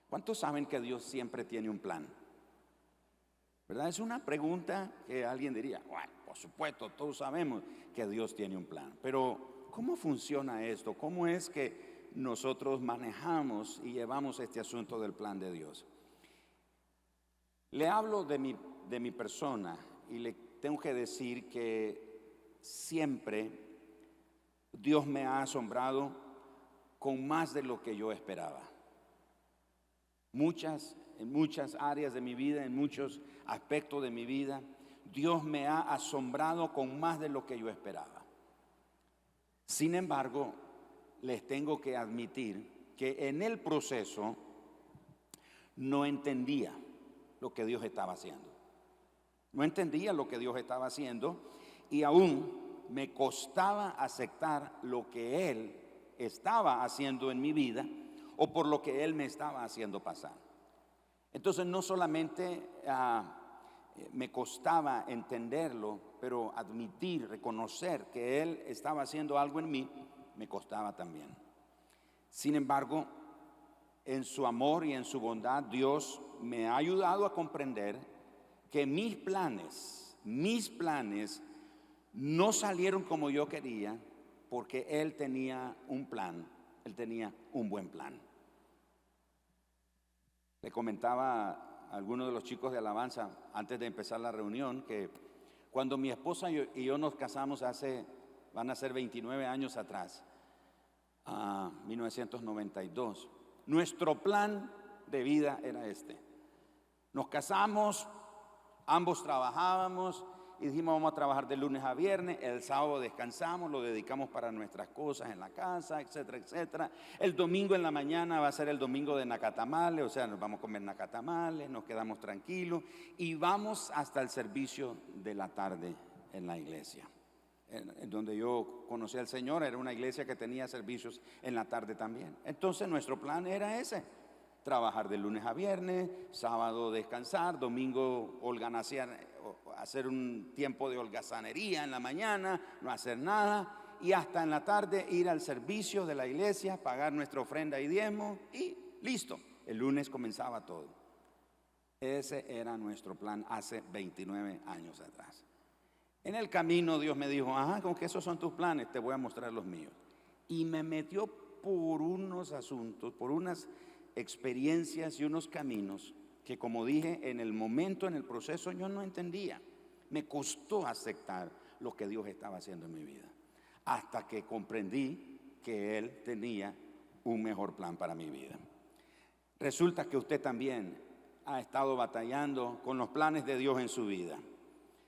¿Cuántos saben que Dios siempre tiene un plan? ¿Verdad? Es una pregunta que alguien diría, bueno, por supuesto, todos sabemos que Dios tiene un plan, pero ¿cómo funciona esto? ¿Cómo es que nosotros manejamos y llevamos este asunto del plan de Dios? Le hablo de mi persona y le tengo que decir que siempre Dios me ha asombrado con más de lo que yo esperaba. En muchas áreas de mi vida, en muchos aspectos de mi vida, Dios me ha asombrado con más de lo que yo esperaba. Sin embargo, les tengo que admitir que en el proceso no entendía lo que Dios estaba haciendo. No entendía lo que Dios estaba haciendo y aún me costaba aceptar lo que Él estaba haciendo en mi vida o por lo que Él me estaba haciendo pasar. Entonces no solamente me costaba entenderlo, pero admitir, reconocer que Él estaba haciendo algo en mí, me costaba también. Sin embargo, en su amor y en su bondad, Dios me ha ayudado a comprender que mis planes no salieron como yo quería, porque Él tenía un plan, Él tenía un buen plan. Le comentaba a algunos de los chicos de alabanza antes de empezar la reunión que cuando mi esposa y yo nos casamos van a ser 29 años atrás, 1992, nuestro plan de vida era este. Nos casamos, ambos trabajábamos y dijimos vamos a trabajar de lunes a viernes, el sábado descansamos, lo dedicamos para nuestras cosas en la casa, etcétera, etcétera. El domingo en la mañana va a ser el domingo de nacatamales, o sea, nos vamos a comer nacatamales, nos quedamos tranquilos y vamos hasta el servicio de la tarde en la iglesia. En donde yo conocí al Señor era una iglesia que tenía servicios en la tarde también. Entonces nuestro plan era ese: trabajar de lunes a viernes, sábado descansar, domingo hacer un tiempo de holgazanería en la mañana, no hacer nada, y hasta en la tarde ir al servicio de la iglesia, pagar nuestra ofrenda y diezmo y listo. El lunes comenzaba todo. Ese era nuestro plan hace 29 años atrás. En el camino Dios me dijo, con que esos son tus planes, te voy a mostrar los míos. Y me metió por unos asuntos, por unas experiencias y unos caminos que, como dije, en el momento, en el proceso, yo no entendía. Me costó aceptar lo que Dios estaba haciendo en mi vida, hasta que comprendí que Él tenía un mejor plan para mi vida. Resulta que usted también ha estado batallando con los planes de Dios en su vida,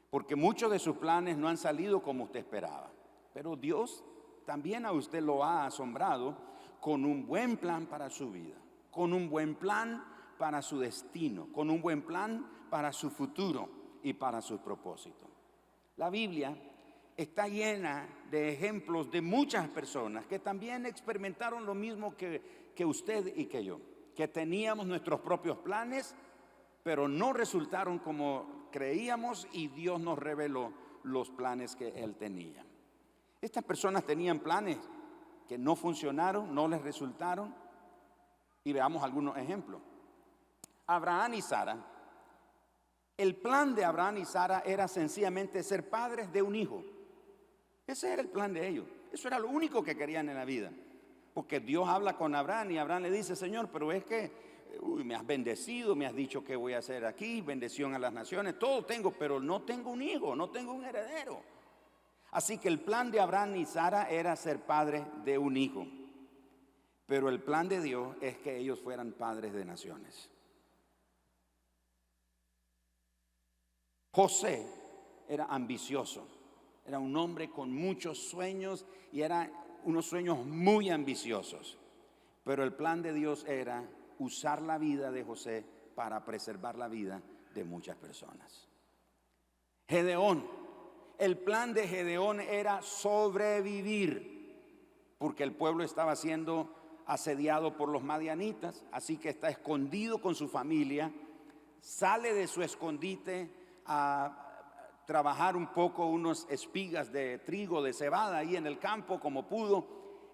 porque muchos de sus planes no han salido como usted esperaba, pero Dios también a usted lo ha asombrado con un buen plan para su vida, con un buen plan para su destino, con un buen plan para su futuro y para sus propósitos. La Biblia está llena de ejemplos de muchas personas que también experimentaron lo mismo que usted y que yo, que teníamos nuestros propios planes, pero no resultaron como creíamos y Dios nos reveló los planes que Él tenía. Estas personas tenían planes que no funcionaron, no les resultaron, y veamos algunos ejemplos. Abraham y Sara, el plan de Abraham y Sara era sencillamente ser padres de un hijo. Ese era el plan de ellos, eso era lo único que querían en la vida, porque Dios habla con Abraham y Abraham le dice, Señor, pero es que me has bendecido, me has dicho que voy a hacer aquí, bendición a las naciones, todo tengo, pero no tengo un hijo, no tengo un heredero. Así que el plan de Abraham y Sara era ser padres de un hijo, pero el plan de Dios es que ellos fueran padres de naciones. José era ambicioso, era un hombre con muchos sueños y eran unos sueños muy ambiciosos, pero el plan de Dios era usar la vida de José para preservar la vida de muchas personas. Gedeón, el plan de Gedeón era sobrevivir, porque el pueblo estaba siendo asediado por los madianitas, así que está escondido con su familia, sale de su escondite a trabajar un poco unas espigas de trigo, de cebada ahí en el campo como pudo,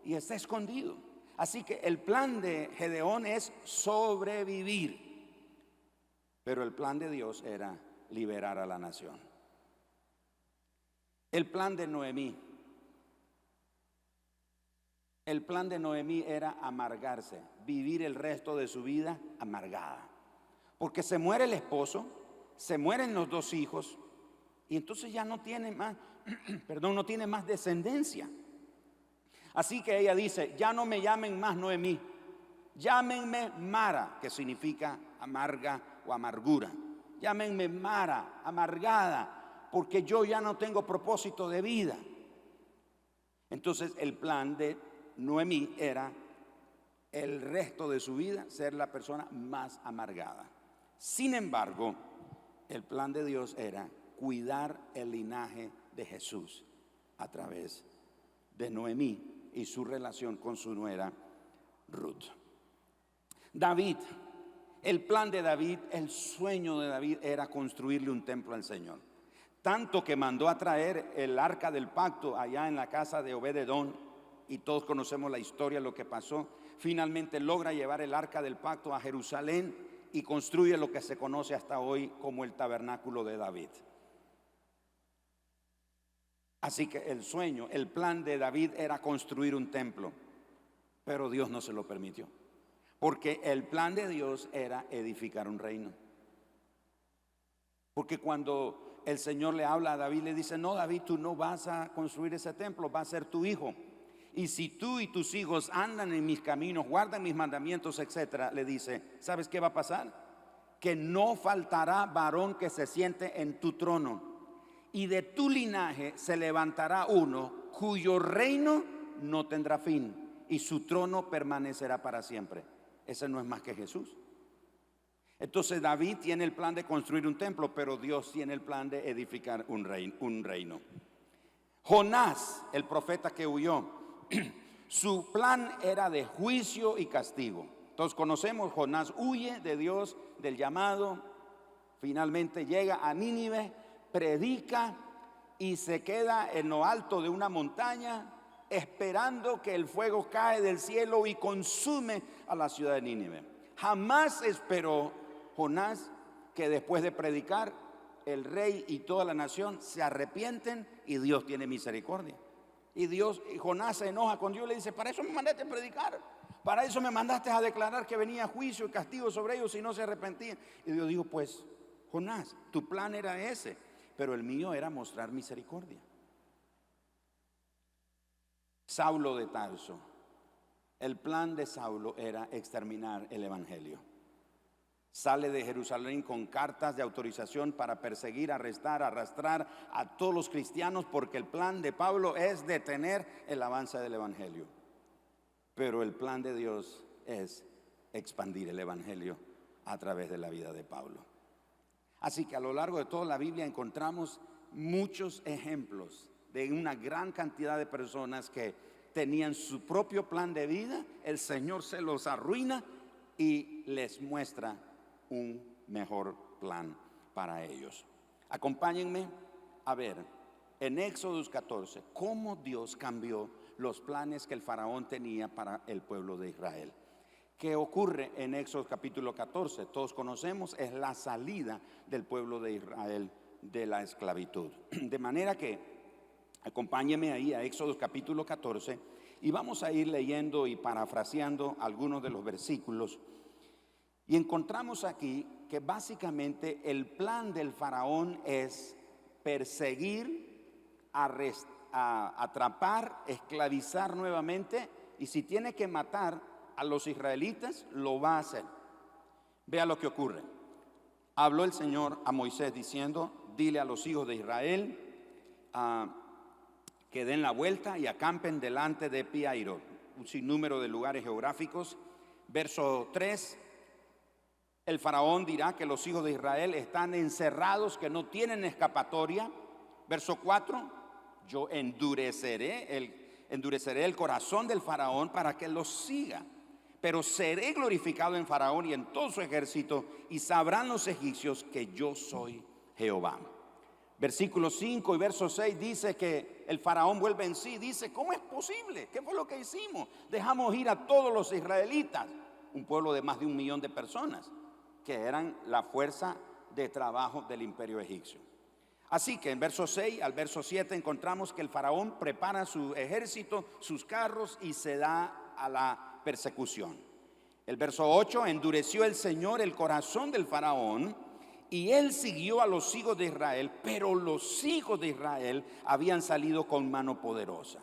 y está escondido. Así que el plan de Gedeón es sobrevivir, pero el plan de Dios era liberar a la nación. El plan de Noemí era amargarse, vivir el resto de su vida amargada, porque se muere el esposo, se mueren los 2 hijos y entonces ya no tiene más, no tiene más descendencia. Así que ella dice: ya no me llamen más Noemí, llámenme Mara, que significa amarga o amargura. Llámenme Mara, amargada, porque yo ya no tengo propósito de vida. Entonces el plan de Noemí era el resto de su vida ser la persona más amargada. Sin embargo, el plan de Dios era cuidar el linaje de Jesús a través de Noemí y su relación con su nuera Ruth. David, el plan de David, el sueño de David era construirle un templo al Señor. Tanto que mandó a traer el arca del pacto allá en la casa de Obed-edom, y todos conocemos la historia, lo que pasó. Finalmente logra llevar el arca del pacto a Jerusalén y construye lo que se conoce hasta hoy como el tabernáculo de David. Así que el sueño, el plan de David era construir un templo, pero Dios no se lo permitió, porque el plan de Dios era edificar un reino. Porque cuando el Señor le habla a David, le dice: no, David, tú no vas a construir ese templo, va a ser tu hijo. Y si tú y tus hijos andan en mis caminos, guardan mis mandamientos, etcétera, le dice: ¿sabes qué va a pasar? Que no faltará varón que se siente en tu trono, y de tu linaje se levantará uno cuyo reino no tendrá fin, y su trono permanecerá para siempre. Ese no es más que Jesús. Entonces David tiene el plan de construir un templo, pero Dios tiene el plan de edificar un reino. Jonás, el profeta que huyó, su plan era de juicio y castigo. Todos conocemos: Jonás huye de Dios, del llamado, finalmente llega a Nínive, predica y se queda en lo alto de una montaña esperando que el fuego cae del cielo y consume a la ciudad de Nínive. Jamás esperó Jonás que después de predicar el rey y toda la nación se arrepienten y Dios tiene misericordia. Y Jonás se enoja con Dios y le dice: para eso me mandaste a predicar, para eso me mandaste a declarar que venía juicio y castigo sobre ellos si no se arrepentían. Y Dios dijo: pues Jonás, tu plan era ese, pero el mío era mostrar misericordia. Saulo de Tarso, el plan de Saulo era exterminar el evangelio. Sale de Jerusalén con cartas de autorización para perseguir, arrestar, arrastrar a todos los cristianos, porque el plan de Pablo es detener el avance del evangelio. Pero el plan de Dios es expandir el evangelio a través de la vida de Pablo. Así que a lo largo de toda la Biblia encontramos muchos ejemplos de una gran cantidad de personas que tenían su propio plan de vida. El Señor se los arruina y les muestra un mejor plan para ellos. Acompáñenme a ver en Éxodo 14 cómo Dios cambió los planes que el faraón tenía para el pueblo de Israel. ¿Qué ocurre en Éxodo capítulo 14? Todos conocemos, es la salida del pueblo de Israel de la esclavitud. De manera que acompáñenme ahí a Éxodo capítulo 14 y vamos a ir leyendo y parafraseando algunos de los versículos. Y encontramos aquí que básicamente el plan del faraón es perseguir, atrapar, esclavizar nuevamente, y si tiene que matar a los israelitas, lo va a hacer. Vea lo que ocurre. Habló el Señor a Moisés diciendo: dile a los hijos de Israel que den la vuelta y acampen delante de Pi-Hahirot, un sinnúmero de lugares geográficos. Verso 3: el faraón dirá que los hijos de Israel están encerrados, que no tienen escapatoria. Verso 4: yo endureceré el corazón del faraón para que los siga, pero seré glorificado en faraón y en todo su ejército, y sabrán los egipcios que yo soy Jehová. Versículo 5 y verso 6 dice que el faraón vuelve en sí. Dice, ¿cómo es posible? ¿Qué fue lo que hicimos? Dejamos ir a todos los israelitas, un pueblo de más de 1 millón de personas, que eran la fuerza de trabajo del imperio egipcio. Así que en verso 6 al verso 7 encontramos que el faraón prepara su ejército, sus carros, y se da a la persecución. El verso 8, endureció el Señor el corazón del faraón, y él siguió a los hijos de Israel, pero los hijos de Israel habían salido con mano poderosa.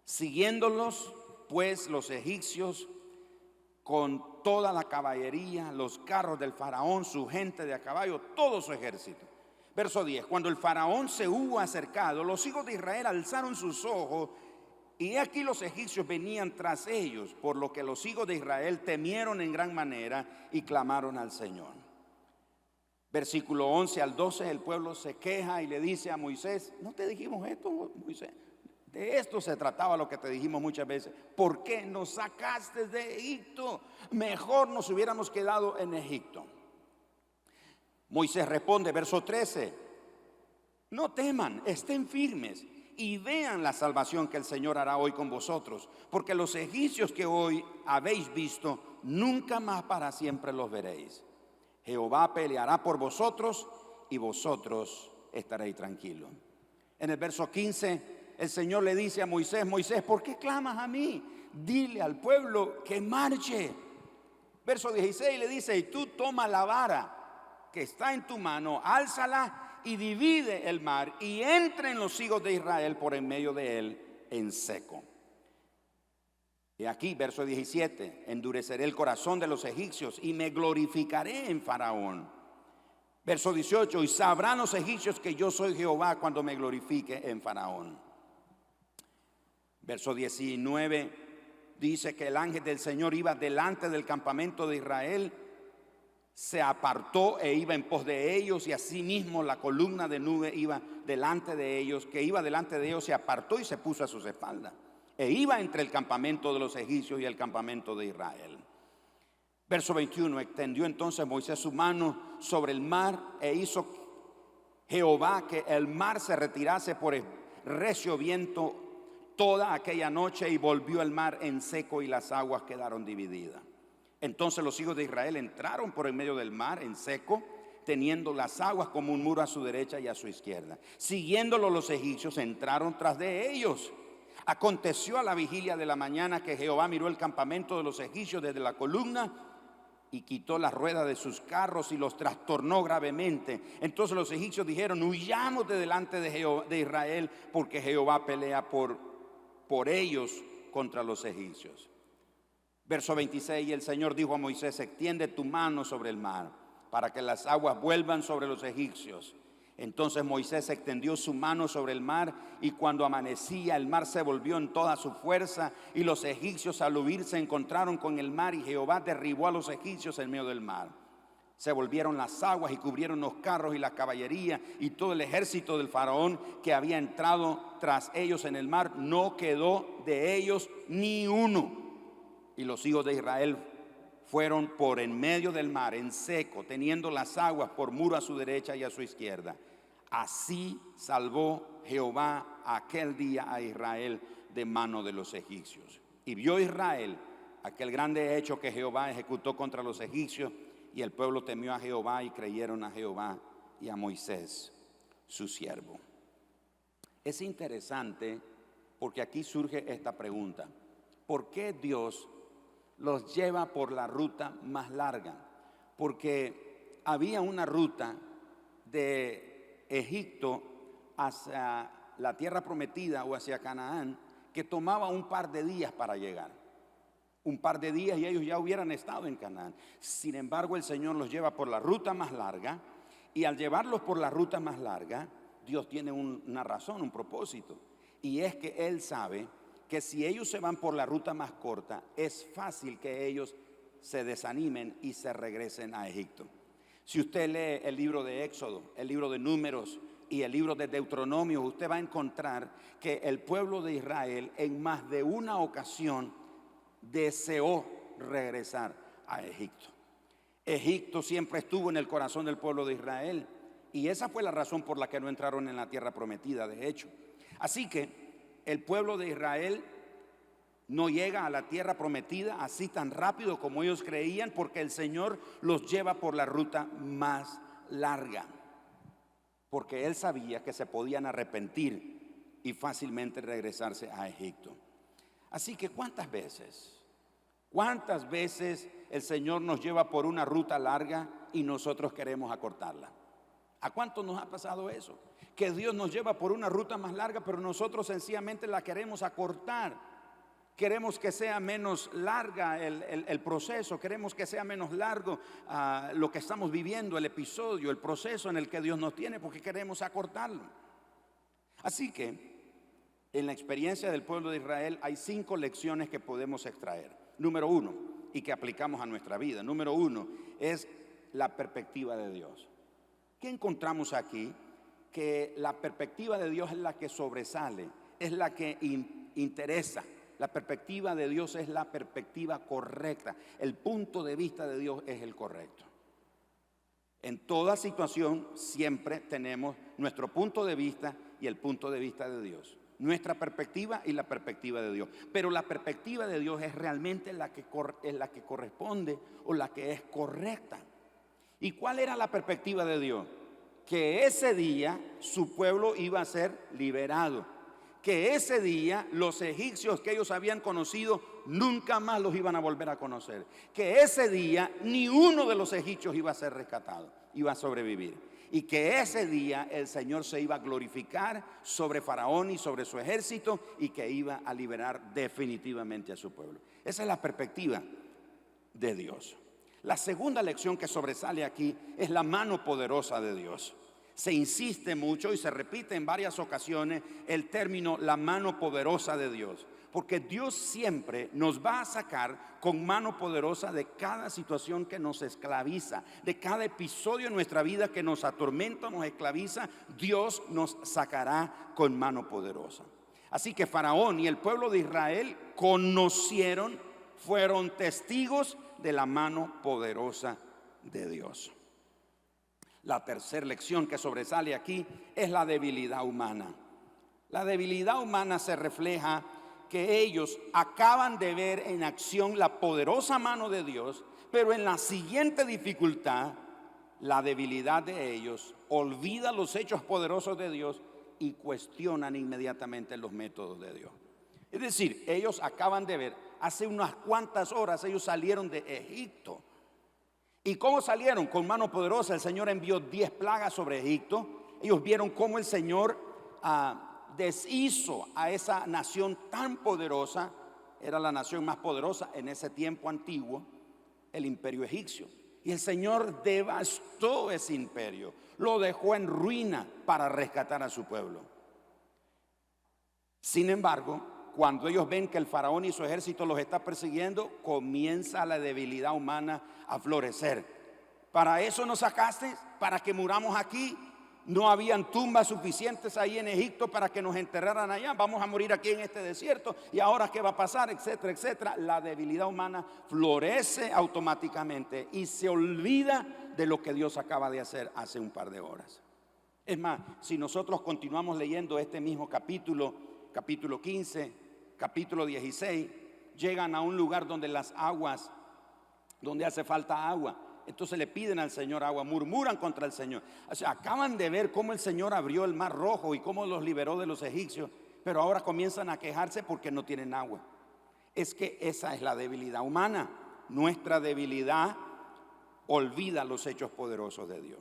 Siguiéndolos, pues, los egipcios con toda la caballería, los carros del faraón, su gente de a caballo, todo su ejército. Verso 10, cuando el faraón se hubo acercado, los hijos de Israel alzaron sus ojos, y he aquí los egipcios venían tras ellos, por lo que los hijos de Israel temieron en gran manera y clamaron al Señor. Versículo 11 al 12, el pueblo se queja y le dice a Moisés, ¿no te dijimos esto, Moisés? De esto se trataba lo que te dijimos muchas veces. ¿Por qué nos sacaste de Egipto? Mejor nos hubiéramos quedado en Egipto. Moisés responde, verso 13, no teman, estén firmes y vean la salvación que el Señor hará hoy con vosotros, porque los egipcios que hoy habéis visto, nunca más para siempre los veréis. Jehová peleará por vosotros y vosotros estaréis tranquilos. En el verso 15, el Señor le dice a Moisés, Moisés, ¿por qué clamas a mí? Dile al pueblo que marche. Verso 16 le dice, y tú toma la vara que está en tu mano, álzala y divide el mar, y entren los hijos de Israel por en medio de él en seco. Y aquí, verso 17, endureceré el corazón de los egipcios y me glorificaré en Faraón. Verso 18, y sabrán los egipcios que yo soy Jehová cuando me glorifique en Faraón. Verso 19 dice que el ángel del Señor iba delante del campamento de Israel, se apartó e iba en pos de ellos, y asimismo la columna de nube iba delante de ellos, que iba delante de ellos, se apartó y se puso a sus espaldas. E iba entre el campamento de los egipcios y el campamento de Israel. Verso 21, extendió entonces Moisés su mano sobre el mar e hizo Jehová que el mar se retirase por el recio viento toda aquella noche, y volvió el mar en seco y las aguas quedaron divididas. Entonces los hijos de Israel entraron por el medio del mar en seco, teniendo las aguas como un muro a su derecha y a su izquierda. Siguiéndolo los egipcios entraron tras de ellos. Aconteció a la vigilia de la mañana que Jehová miró el campamento de los egipcios desde la columna y quitó las ruedas de sus carros y los trastornó gravemente. Entonces los egipcios dijeron, huyamos de delante de Israel, porque Jehová pelea por ellos contra los egipcios. Verso 26, y el Señor dijo a Moisés, extiende tu mano sobre el mar, para que las aguas vuelvan sobre los egipcios. Entonces Moisés extendió su mano sobre el mar, y cuando amanecía el mar se volvió en toda su fuerza, y los egipcios al huir se encontraron con el mar, y Jehová derribó a los egipcios en medio del mar. Se volvieron las aguas y cubrieron los carros y la caballería y todo el ejército del faraón que había entrado tras ellos en el mar. No quedó de ellos ni uno. Y los hijos de Israel fueron por en medio del mar en seco, teniendo las aguas por muro a su derecha y a su izquierda. Así salvó Jehová aquel día a Israel de mano de los egipcios. Y vio Israel aquel grande hecho que Jehová ejecutó contra los egipcios, y el pueblo temió a Jehová y creyeron a Jehová y a Moisés, su siervo. Es interesante porque aquí surge esta pregunta: ¿por qué Dios los lleva por la ruta más larga? Porque había una ruta de Egipto hacia la tierra prometida o hacia Canaán que tomaba un par de días para llegar. Un par de días y ellos ya hubieran estado en Canaán. Sin embargo, el Señor los lleva por la ruta más larga, y al llevarlos por la ruta más larga, Dios tiene una razón, un propósito. Y es que Él sabe que si ellos se van por la ruta más corta, es fácil que ellos se desanimen y se regresen a Egipto. Si usted lee el libro de Éxodo, el libro de Números y el libro de Deuteronomio, usted va a encontrar que el pueblo de Israel en más de una ocasión deseó regresar a Egipto. Egipto siempre estuvo en el corazón del pueblo de Israel. Y esa fue la razón por la que no entraron en la tierra prometida, de hecho. Así que el pueblo de Israel no llega a la tierra prometida así tan rápido como ellos creían, porque el Señor los lleva por la ruta más larga, porque Él sabía que se podían arrepentir y fácilmente regresarse a Egipto. Así que ¿cuántas veces el Señor nos lleva por una ruta larga y nosotros queremos acortarla? ¿A cuánto nos ha pasado eso? Que Dios nos lleva por una ruta más larga, pero nosotros sencillamente la queremos acortar. Queremos que sea menos larga el proceso, queremos que sea menos largo lo que estamos viviendo, el episodio, el proceso en el que Dios nos tiene, porque queremos acortarlo. Así que en la experiencia del pueblo de Israel hay 5 lecciones que podemos extraer. Número 1, y que aplicamos a nuestra vida. Número 1 es la perspectiva de Dios. ¿Qué encontramos aquí? Que la perspectiva de Dios es la que sobresale, es la que interesa. La perspectiva de Dios es la perspectiva correcta. El punto de vista de Dios es el correcto. En toda situación siempre tenemos nuestro punto de vista y el punto de vista de Dios. Nuestra perspectiva y la perspectiva de Dios. Pero la perspectiva de Dios es realmente la que corresponde o la que es correcta. ¿Y cuál era la perspectiva de Dios? Que ese día su pueblo iba a ser liberado. Que ese día los egipcios que ellos habían conocido nunca más los iban a volver a conocer. Que ese día ni uno de los egipcios iba a ser rescatado, iba a sobrevivir. Y que ese día el Señor se iba a glorificar sobre Faraón y sobre su ejército, y que iba a liberar definitivamente a su pueblo. Esa es la perspectiva de Dios. La segunda lección que sobresale aquí es la mano poderosa de Dios. Se insiste mucho y se repite en varias ocasiones el término la mano poderosa de Dios, porque Dios siempre nos va a sacar con mano poderosa de cada situación que nos esclaviza, de cada episodio en nuestra vida que nos atormenta, nos esclaviza. Dios nos sacará con mano poderosa. Así que Faraón y el pueblo de Israel fueron testigos de la mano poderosa de Dios. La tercera lección que sobresale aquí es la debilidad humana. La debilidad humana se refleja que ellos acaban de ver en acción la poderosa mano de Dios, pero en la siguiente dificultad, la debilidad de ellos olvida los hechos poderosos de Dios y cuestionan inmediatamente los métodos de Dios. Es decir, ellos acaban de ver, hace unas cuantas horas ellos salieron de Egipto. ¿Y cómo salieron? Con mano poderosa. El Señor envió 10 plagas sobre Egipto. Ellos vieron cómo el Señor deshizo a esa nación tan poderosa. Era la nación más poderosa en ese tiempo antiguo, el imperio egipcio. Y el Señor devastó ese imperio, lo dejó en ruina para rescatar a su pueblo. Sin embargo, cuando ellos ven que el faraón y su ejército los está persiguiendo, comienza la debilidad humana a florecer. ¿Para eso nos sacaste? ¿Para que muramos aquí? No habían tumbas suficientes ahí en Egipto para que nos enterraran allá. Vamos a morir aquí en este desierto. ¿Y ahora qué va a pasar? Etcétera, etcétera. La debilidad humana florece automáticamente y se olvida de lo que Dios acaba de hacer hace un par de horas. Es más, si nosotros continuamos leyendo este mismo capítulo 15, capítulo 16, llegan a un lugar donde las aguas, donde hace falta agua. Entonces le piden al Señor agua, murmuran contra el Señor. O sea, acaban de ver cómo el Señor abrió el mar rojo y cómo los liberó de los egipcios, pero ahora comienzan a quejarse porque no tienen agua. Es que esa es la debilidad humana. Nuestra debilidad olvida los hechos poderosos de Dios.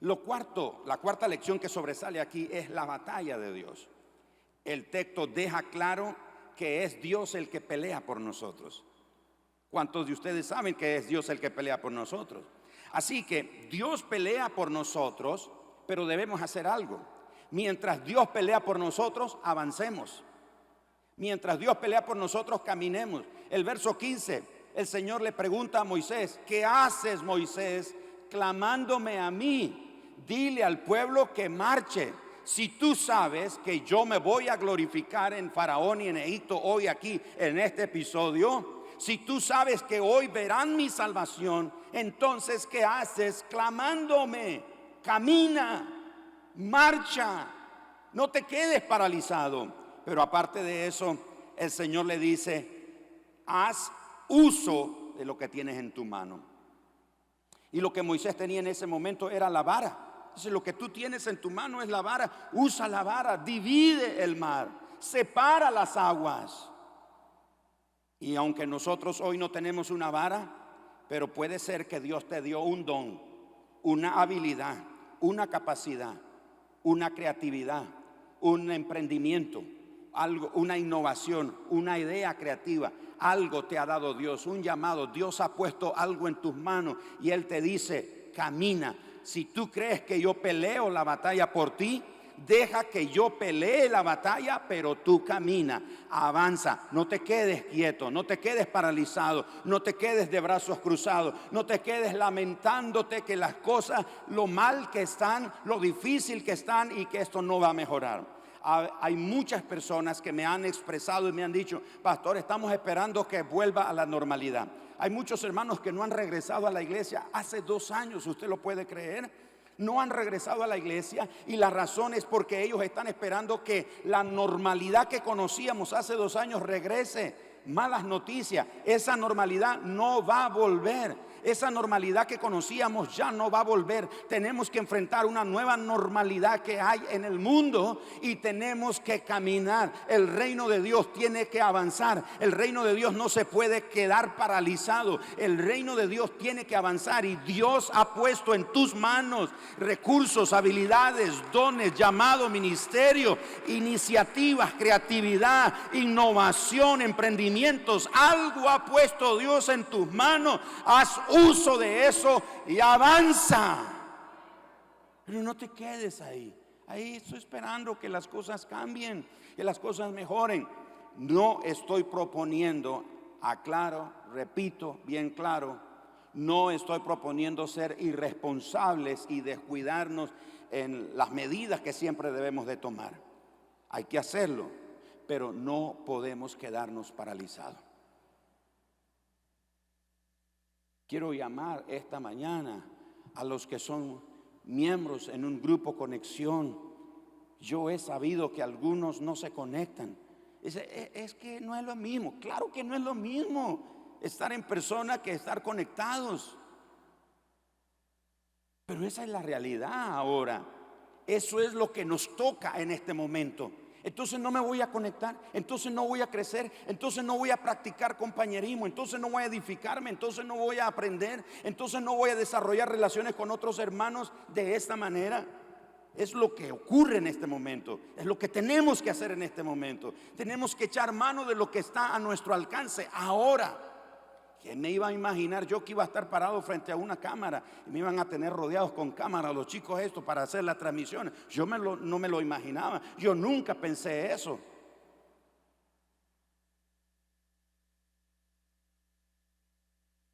La cuarta lección que sobresale aquí es la batalla de Dios. El texto deja claro que es Dios el que pelea por nosotros. ¿Cuántos de ustedes saben que es Dios el que pelea por nosotros? Así que Dios pelea por nosotros, pero debemos hacer algo. Mientras Dios pelea por nosotros, avancemos. Mientras Dios pelea por nosotros, caminemos. El verso 15, el Señor le pregunta a Moisés: ¿qué haces, Moisés, clamándome a mí? Dile al pueblo que marche. Si tú sabes que yo me voy a glorificar en Faraón y en Egipto hoy aquí en este episodio, si tú sabes que hoy verán mi salvación, entonces ¿qué haces clamándome? camina, marcha, no te quedes paralizado. Pero aparte de eso, el Señor le dice: haz uso de lo que tienes en tu mano. Y lo que Moisés tenía en ese momento era la vara. Entonces, lo que tú tienes en tu mano es la vara. Usa la vara, divide el mar, separa las aguas. Y aunque nosotros hoy no tenemos una vara, pero puede ser que Dios te dio un don, una habilidad, una capacidad, una creatividad, un emprendimiento, algo, una innovación, una idea creativa. Algo te ha dado Dios, un llamado. Dios ha puesto algo en tus manos y Él te dice: camina. Si tú crees que yo peleo la batalla por ti, deja que yo pelee la batalla, pero tú camina, avanza. No te quedes quieto, no te quedes paralizado, no te quedes de brazos cruzados, no te quedes lamentándote que las cosas, lo mal que están, lo difícil que están y que esto no va a mejorar. Hay muchas personas que me han expresado y me han dicho: pastor, estamos esperando que vuelva a la normalidad. Hay muchos hermanos que no han regresado a la iglesia hace 2 años, ¿usted lo puede creer? No han regresado a la iglesia, y la razón es porque ellos están esperando que la normalidad que conocíamos hace 2 años regrese. Malas noticias, esa normalidad no va a volver. Esa normalidad que conocíamos ya no va a volver. Tenemos que enfrentar una nueva normalidad que hay en el mundo y tenemos que caminar. El reino de Dios tiene que avanzar. El reino de Dios no se puede quedar paralizado. El reino de Dios tiene que avanzar, y Dios ha puesto en tus manos recursos, habilidades, dones, llamado, ministerio, iniciativas, creatividad, innovación, emprendimientos. Algo ha puesto Dios en tus manos. Haz uso de eso y avanza. Pero no te quedes ahí. Ahí estoy esperando que las cosas cambien, que las cosas mejoren. No estoy proponiendo, aclaro, repito bien claro, no estoy proponiendo ser irresponsables y descuidarnos en las medidas que siempre debemos de tomar. Hay que hacerlo, pero no podemos quedarnos paralizados. Quiero llamar esta mañana a los que son miembros en un grupo Conexión. Yo he sabido que algunos no se conectan. Es que no es lo mismo. Claro que no es lo mismo estar en persona que estar conectados. Pero esa es la realidad ahora. Eso es lo que nos toca en este momento. Entonces no me voy a conectar, entonces no voy a crecer, entonces no voy a practicar compañerismo, entonces no voy a edificarme, entonces no voy a aprender, entonces no voy a desarrollar relaciones con otros hermanos de esta manera. Es lo que ocurre en este momento, es lo que tenemos que hacer en este momento. Tenemos que echar mano de lo que está a nuestro alcance ahora. ¿Quién me iba a imaginar yo que iba a estar parado frente a una cámara y me iban a tener rodeados con cámaras los chicos estos para hacer las transmisiones? Yo no me lo imaginaba. Yo nunca pensé eso.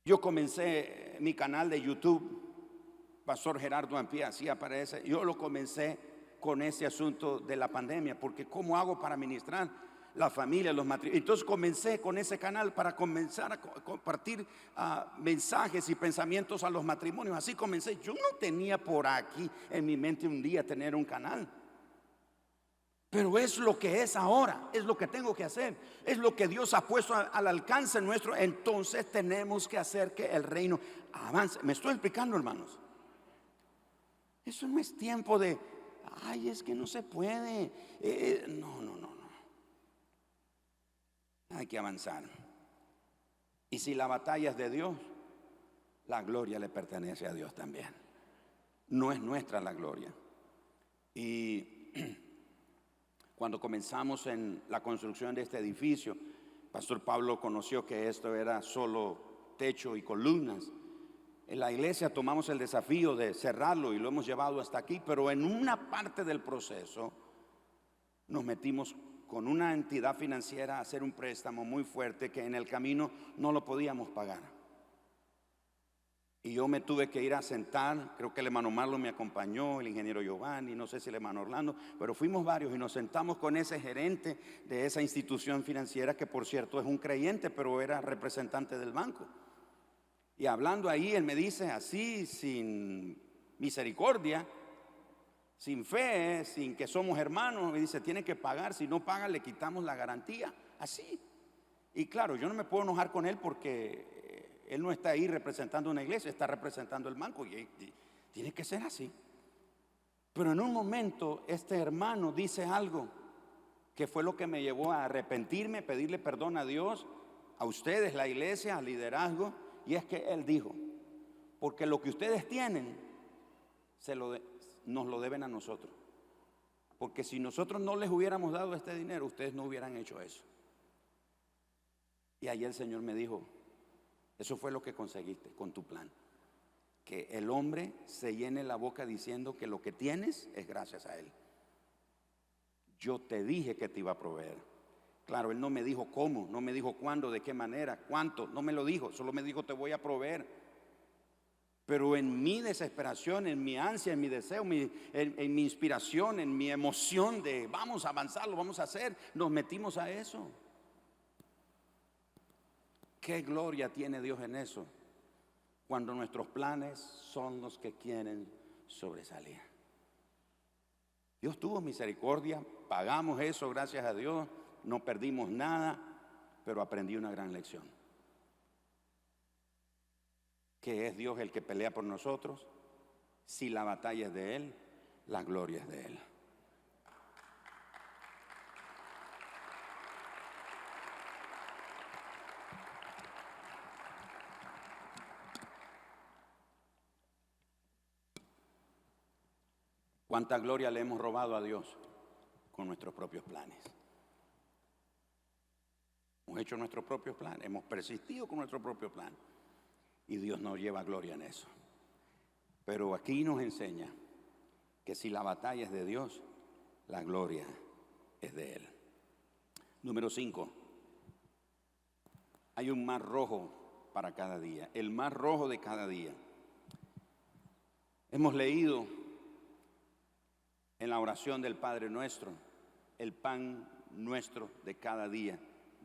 Yo comencé mi canal de YouTube, Pastor Gerardo Ampía, así aparece. Yo lo comencé con ese asunto de la pandemia, porque ¿cómo hago para ministrar la familia, los matrimonios? Entonces comencé con ese canal para comenzar a compartir mensajes y pensamientos a los matrimonios. Así comencé. Yo no tenía por aquí en mi mente un día tener un canal, pero es lo que es ahora, es lo que tengo que hacer, es lo que Dios ha puesto al alcance nuestro. Entonces tenemos que hacer que el reino avance. ¿Me estoy explicando, hermanos? Eso no es tiempo de ay, es que no se puede. No. Hay que avanzar. Y si la batalla es de Dios, la gloria le pertenece a Dios también. No es nuestra la gloria. Y cuando comenzamos en la construcción de este edificio, Pastor Pablo conoció que esto era solo techo y columnas. En la iglesia tomamos el desafío de cerrarlo y lo hemos llevado hasta aquí, pero en una parte del proceso nos metimos con una entidad financiera a hacer un préstamo muy fuerte que en el camino no lo podíamos pagar. Y yo me tuve que ir a sentar, creo que el hermano Marlon me acompañó, el ingeniero Giovanni, no sé si el hermano Orlando, pero fuimos varios y nos sentamos con ese gerente de esa institución financiera, que por cierto es un creyente, pero era representante del banco. Y hablando ahí, él me dice así, sin misericordia, sin fe, sin que somos hermanos, y dice, tiene que pagar, si no paga le quitamos la garantía, así. Y claro, yo no me puedo enojar con él porque él no está ahí representando una iglesia, está representando el banco y tiene que ser así. Pero en un momento este hermano dice algo que fue lo que me llevó a arrepentirme, pedirle perdón a Dios, a ustedes, la iglesia, al liderazgo, y es que él dijo, porque lo que ustedes tienen nos lo deben a nosotros, porque si nosotros no les hubiéramos dado este dinero, ustedes no hubieran hecho eso. Y ayer el Señor me dijo, eso fue lo que conseguiste con tu plan, que el hombre se llene la boca diciendo que lo que tienes es gracias a él. Yo te dije que te iba a proveer. Claro, él no me dijo cómo, no me dijo cuándo, de qué manera, cuánto, no me lo dijo, solo me dijo te voy a proveer. Pero en mi desesperación, en mi ansia, en mi deseo, en mi inspiración, en mi emoción de vamos a avanzar, lo vamos a hacer, nos metimos a eso. ¿Qué gloria tiene Dios en eso? Cuando nuestros planes son los que quieren sobresalir. Dios tuvo misericordia, pagamos eso, gracias a Dios, no perdimos nada, pero aprendí una gran lección. Que es Dios el que pelea por nosotros. Si la batalla es de Él, la gloria es de Él. ¿Cuánta gloria le hemos robado a Dios con nuestros propios planes? Hemos hecho nuestros propios planes, hemos persistido con nuestro propio plan y Dios nos lleva gloria en eso. Pero aquí nos enseña que si la batalla es de Dios, la gloria es de Él. Número 5. Hay un mar rojo para cada día, el mar rojo de cada día. Hemos leído en la oración del Padre Nuestro, el pan nuestro de cada día,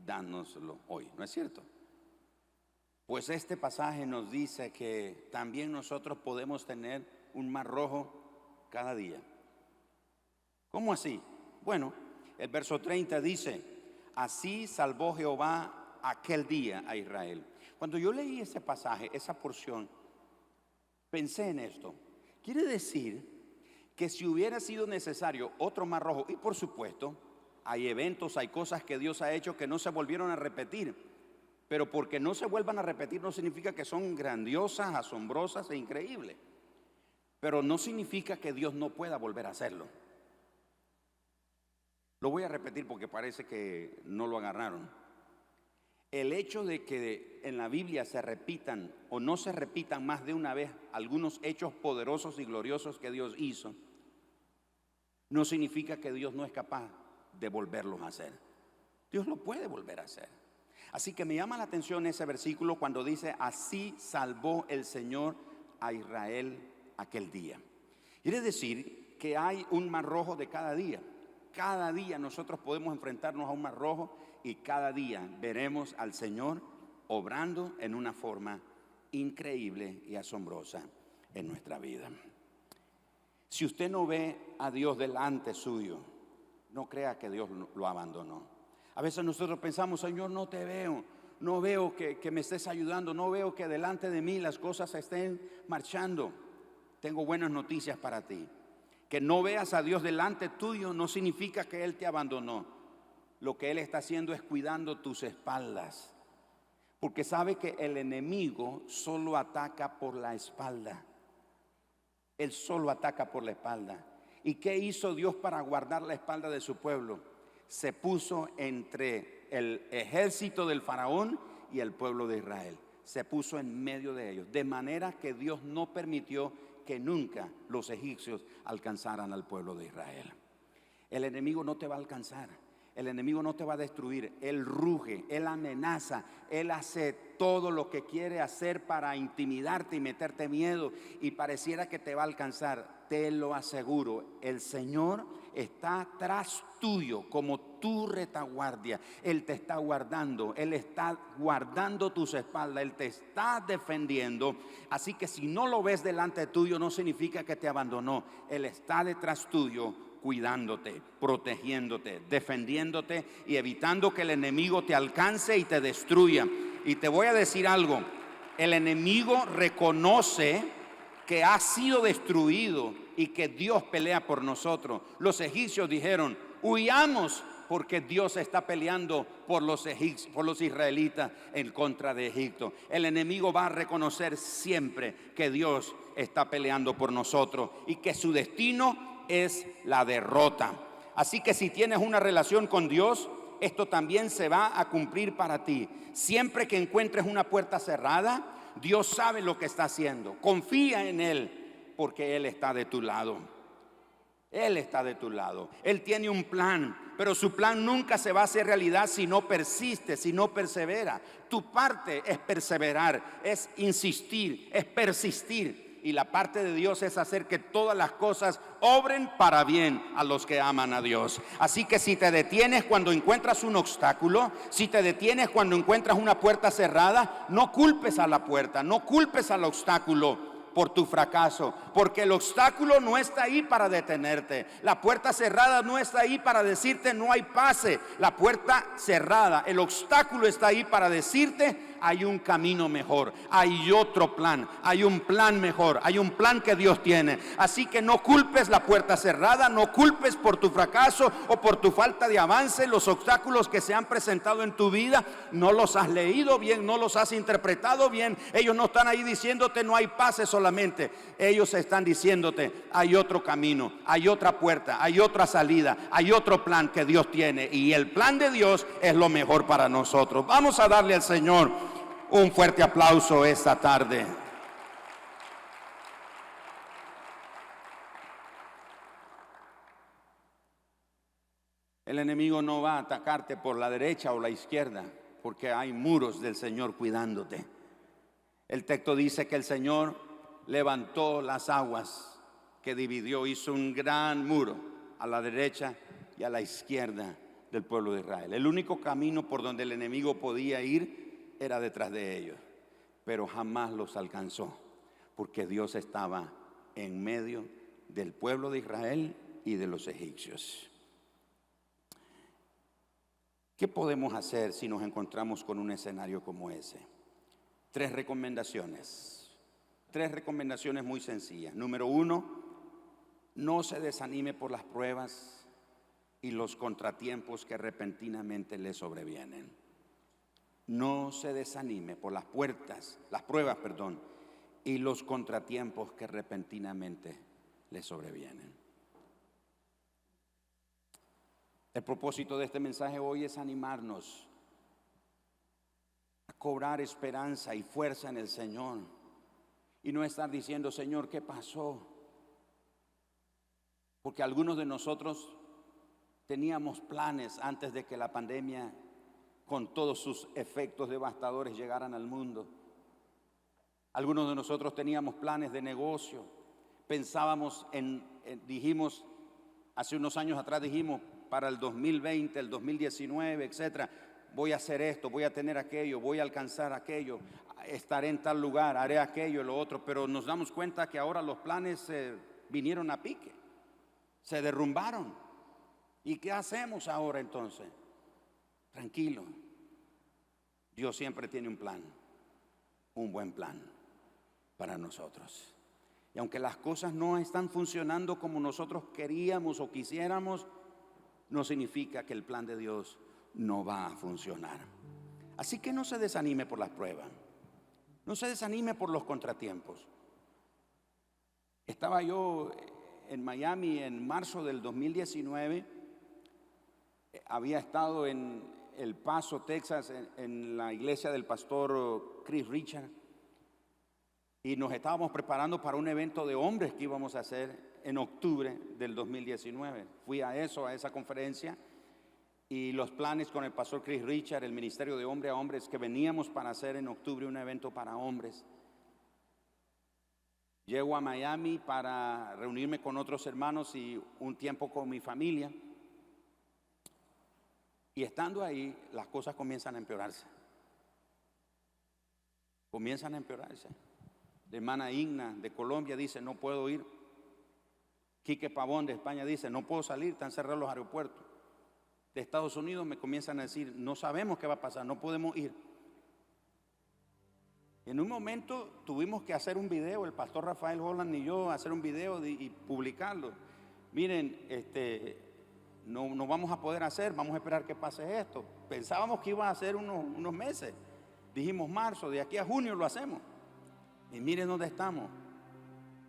dánoslo hoy, ¿no es cierto? Pues este pasaje nos dice que también nosotros podemos tener un mar rojo cada día. ¿Cómo así? Bueno, el verso 30 dice, así salvó Jehová aquel día a Israel. Cuando yo leí ese pasaje, esa porción, pensé en esto. Quiere decir que si hubiera sido necesario otro mar rojo, y por supuesto, hay eventos, hay cosas que Dios ha hecho que no se volvieron a repetir, pero porque no se vuelvan a repetir no significa que son grandiosas, asombrosas e increíbles, pero no significa que Dios no pueda volver a hacerlo. Lo voy a repetir porque parece que no lo agarraron. El hecho de que en la Biblia se repitan o no se repitan más de una vez algunos hechos poderosos y gloriosos que Dios hizo, no significa que Dios no es capaz de volverlos a hacer. Dios lo puede volver a hacer. Así que me llama la atención ese versículo cuando dice, así salvó el Señor a Israel aquel día. Quiere decir que hay un mar rojo de cada día. Cada día nosotros podemos enfrentarnos a un mar rojo y cada día veremos al Señor obrando en una forma increíble y asombrosa en nuestra vida. Si usted no ve a Dios delante suyo, no crea que Dios lo abandonó. A veces nosotros pensamos, Señor, no te veo, no veo que me estés ayudando, no veo que delante de mí las cosas estén marchando. Tengo buenas noticias para ti. Que no veas a Dios delante tuyo no significa que Él te abandonó. Lo que Él está haciendo es cuidando tus espaldas. Porque sabe que el enemigo solo ataca por la espalda. Él solo ataca por la espalda. ¿Y qué hizo Dios para guardar la espalda de su pueblo? Se puso entre el ejército del faraón y el pueblo de Israel. Se puso en medio de ellos. De manera que Dios no permitió que nunca los egipcios alcanzaran al pueblo de Israel. El enemigo no te va a alcanzar. El enemigo no te va a destruir. Él ruge, él amenaza, él hace todo lo que quiere hacer para intimidarte y meterte miedo, y pareciera que te va a alcanzar. Te lo aseguro, el Señor está tras tuyo como tu retaguardia. Él te está guardando, Él está guardando tus espaldas, Él te está defendiendo. Así que si no lo ves delante tuyo, no significa que te abandonó. Él está detrás tuyo, cuidándote, protegiéndote, defendiéndote y evitando que el enemigo te alcance y te destruya. Y te voy a decir algo: el enemigo reconoce que ha sido destruido y que Dios pelea por nosotros. Los egipcios dijeron: huyamos, porque Dios está peleando por los israelitas en contra de Egipto. El enemigo va a reconocer siempre que Dios está peleando por nosotros y que su destino es la derrota. Así que si tienes una relación con Dios, esto también se va a cumplir para ti. Siempre que encuentres una puerta cerrada, Dios sabe lo que está haciendo. Confía en Él, porque Él está de tu lado. Él está de tu lado. Él tiene un plan, pero su plan nunca se va a hacer realidad si no persiste, si no persevera. Tu parte es perseverar, es insistir, es persistir. Y la parte de Dios es hacer que todas las cosas obren para bien a los que aman a Dios. Así que si te detienes cuando encuentras un obstáculo, si te detienes cuando encuentras una puerta cerrada, no culpes a la puerta, no culpes al obstáculo por tu fracaso, porque el obstáculo no está ahí para detenerte. La puerta cerrada no está ahí para decirte no hay pase. La puerta cerrada, el obstáculo está ahí para decirte hay un camino mejor, hay otro plan, hay un plan mejor, hay un plan que Dios tiene. Así que no culpes la puerta cerrada, no culpes por tu fracaso o por tu falta de avance los obstáculos que se han presentado en tu vida. No los has leído bien, no los has interpretado bien. Ellos no están ahí diciéndote no hay pase solamente. Ellos están diciéndote hay otro camino, hay otra puerta, hay otra salida, hay otro plan que Dios tiene, y el plan de Dios es lo mejor para nosotros. Vamos a darle al Señor un fuerte aplauso esta tarde. El enemigo no va a atacarte por la derecha o la izquierda, porque hay muros del Señor cuidándote. El texto dice que el Señor levantó las aguas que dividió, hizo un gran muro a la derecha y a la izquierda del pueblo de Israel. El único camino por donde el enemigo podía ir era detrás de ellos, pero jamás los alcanzó, porque Dios estaba en medio del pueblo de Israel y de los egipcios. ¿Qué podemos hacer si nos encontramos con un escenario como ese? Tres recomendaciones muy sencillas. Número 1, no se desanime por las pruebas y los contratiempos que repentinamente le sobrevienen. No se desanime por las pruebas, y los contratiempos que repentinamente le sobrevienen. El propósito de este mensaje hoy es animarnos a cobrar esperanza y fuerza en el Señor, y no estar diciendo Señor, ¿qué pasó? Porque algunos de nosotros teníamos planes antes de que la pandemia con todos sus efectos devastadores llegaran al mundo. Algunos de nosotros teníamos planes de negocio, pensábamos dijimos, hace unos años atrás dijimos, para el 2020, el 2019, etcétera, voy a hacer esto, voy a tener aquello, voy a alcanzar aquello, estaré en tal lugar, haré aquello, lo otro, pero nos damos cuenta que ahora los planes vinieron a pique, se derrumbaron. ¿Y qué hacemos ahora entonces? Tranquilo, Dios siempre tiene un plan, un buen plan para nosotros. Y aunque las cosas no están funcionando como nosotros queríamos o quisiéramos, no significa que el plan de Dios no va a funcionar. Así que no se desanime por las pruebas, no se desanime por los contratiempos. Estaba yo en Miami en marzo del 2019, había estado en El Paso, Texas, en la iglesia del pastor Chris Richard, y nos estábamos preparando para un evento de hombres que íbamos a hacer en octubre del 2019. Fui a esa conferencia, Y los planes con el pastor Chris Richard, el ministerio de hombre a hombre, es que veníamos para hacer en octubre un evento para hombres. Llego a Miami para reunirme con otros hermanos y un tiempo con mi familia. Y estando ahí, las cosas comienzan a empeorarse. Comienzan a empeorarse. La hermana Igna de Colombia dice, no puedo ir. Quique Pavón de España dice, no puedo salir, están cerrados los aeropuertos. De Estados Unidos me comienzan a decir, no sabemos qué va a pasar, no podemos ir. En un momento tuvimos que hacer un video, el pastor Rafael Holland y yo, hacer un video y publicarlo. Miren, no vamos a poder hacer, vamos a esperar que pase esto. Pensábamos que iba a ser unos meses. Dijimos marzo, de aquí a junio lo hacemos. Y miren dónde estamos,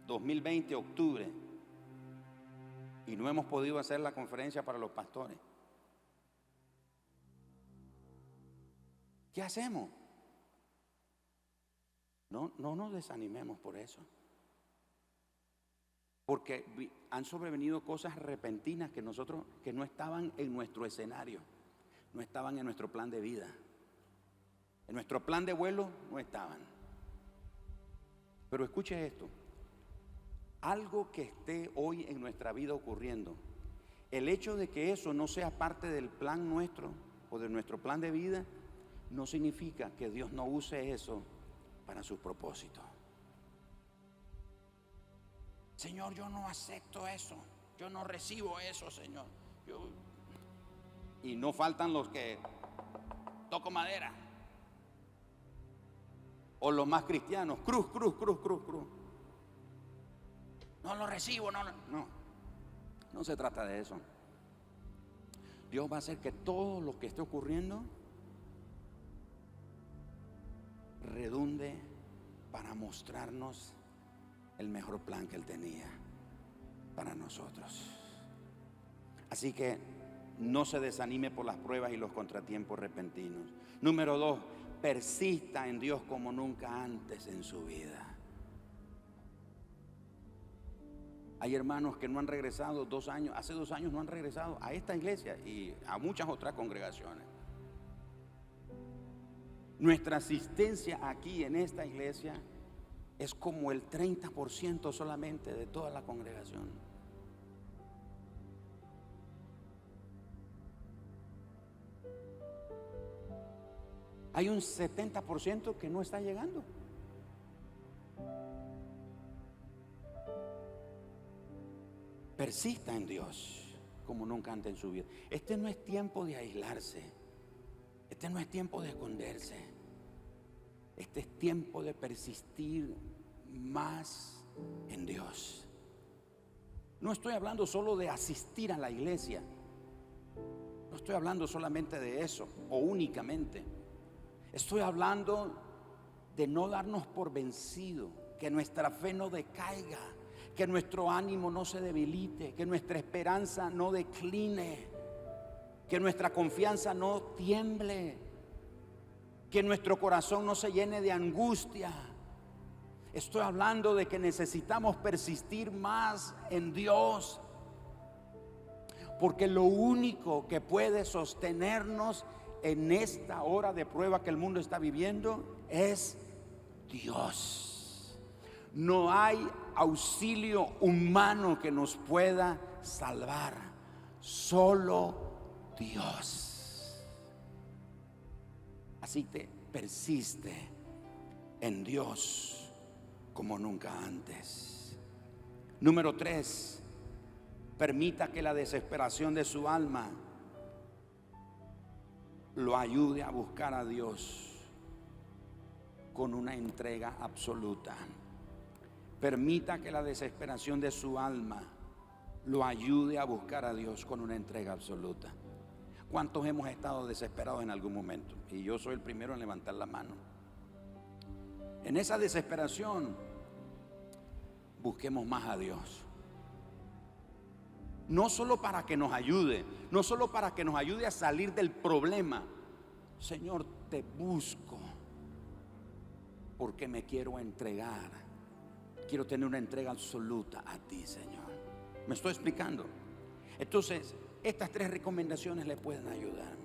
2020, octubre. Y no hemos podido hacer la conferencia para los pastores. ¿Qué hacemos? No nos desanimemos por eso. Porque han sobrevenido cosas repentinas que no estaban en nuestro escenario, no estaban en nuestro plan de vida. En nuestro plan de vuelo no estaban. Pero escuche esto. Algo que esté hoy en nuestra vida ocurriendo, el hecho de que eso no sea parte del plan nuestro o de nuestro plan de vida, no significa que Dios no use eso para sus propósitos. Señor, yo no acepto eso, yo no recibo eso, Señor. Y no faltan los que toco madera. O los más cristianos, cruz. No lo recibo, no se trata de eso. Dios va a hacer que todo lo que esté ocurriendo redunde para mostrarnos el mejor plan que Él tenía para nosotros. Así que no se desanime por las pruebas y los contratiempos repentinos. Número 2, persista en Dios como nunca antes en su vida. Hay hermanos que no han regresado hace 2 años no han regresado a esta iglesia y a muchas otras congregaciones. Nuestra asistencia aquí en esta iglesia es como el 30% solamente de toda la congregación. Hay un 70% que no está llegando. Persista en Dios como nunca antes en su vida. Este no es tiempo de aislarse. Este no es tiempo de esconderse. Este es tiempo de persistir más en Dios. No estoy hablando solo de asistir a la iglesia. No estoy hablando solamente de eso o únicamente. Estoy hablando de no darnos por vencido, que nuestra fe no decaiga, que nuestro ánimo no se debilite, que nuestra esperanza no decline, que nuestra confianza no tiemble, que nuestro corazón no se llene de angustia. Estoy hablando de que necesitamos persistir más en Dios, porque lo único que puede sostenernos en esta hora de prueba que el mundo está viviendo es Dios. No hay auxilio humano que nos pueda salvar, solo Dios. Así que persiste en Dios como nunca antes. Número 3, permita que la desesperación de su alma lo ayude a buscar a Dios con una entrega absoluta. Permita que la desesperación de su alma lo ayude a buscar a Dios con una entrega absoluta. ¿Cuántos hemos estado desesperados en algún momento? Y yo soy el primero en levantar la mano. En esa desesperación, busquemos más a Dios. No solo para que nos ayude, no solo para que nos ayude a salir del problema. Señor, te busco porque me quiero entregar. Quiero tener una entrega absoluta a ti, Señor. ¿Me estoy explicando? Entonces, estas 3 recomendaciones le pueden ayudar.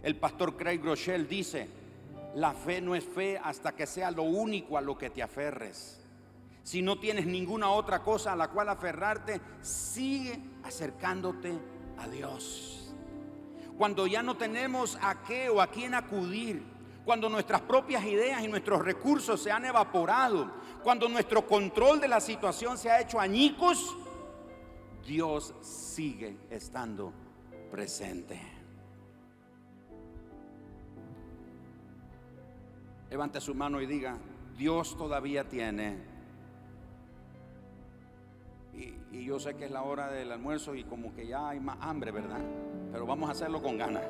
El pastor Craig Groeschel dice: la fe no es fe hasta que sea lo único a lo que te aferres. Si no tienes ninguna otra cosa a la cual aferrarte, sigue acercándote a Dios. Cuando ya no tenemos a qué o a quién acudir, cuando nuestras propias ideas y nuestros recursos se han evaporado, cuando nuestro control de la situación se ha hecho añicos, Dios sigue estando presente. Levante su mano y diga: Dios todavía tiene. Y yo sé que es la hora del almuerzo y como que ya hay más hambre, ¿verdad? Pero vamos a hacerlo con ganas.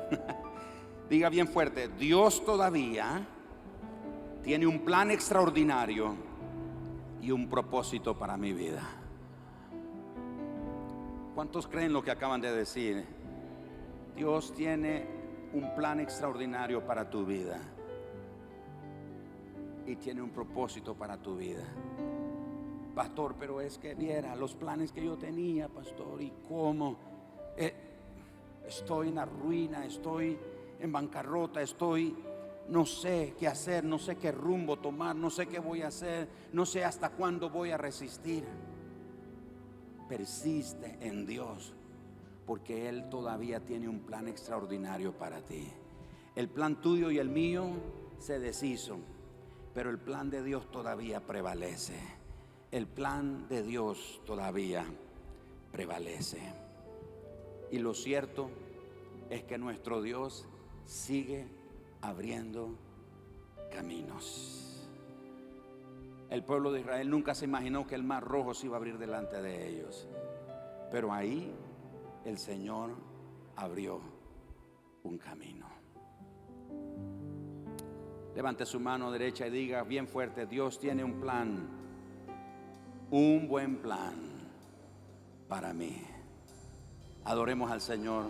Diga bien fuerte: Dios todavía tiene un plan extraordinario y un propósito para mi vida. ¿Cuántos creen lo que acaban de decir? Dios tiene un plan extraordinario para tu vida y tiene un propósito para tu vida. Pastor, pero es que viera los planes que yo tenía, pastor, y cómo estoy en la ruina, estoy en bancarrota, no sé qué hacer, no sé qué rumbo tomar, no sé qué voy a hacer, no sé hasta cuándo voy a resistir. Persiste en Dios, porque Él todavía tiene un plan extraordinario para ti. El plan tuyo y el mío se deshizo, pero el plan de Dios todavía prevalece. El plan de Dios todavía prevalece. Y lo cierto es que nuestro Dios sigue abriendo caminos. El pueblo de Israel nunca se imaginó que el mar rojo se iba a abrir delante de ellos, pero ahí el Señor abrió un camino. Levante su mano derecha y diga bien fuerte: Dios tiene un plan, un buen plan para mí. Adoremos al Señor.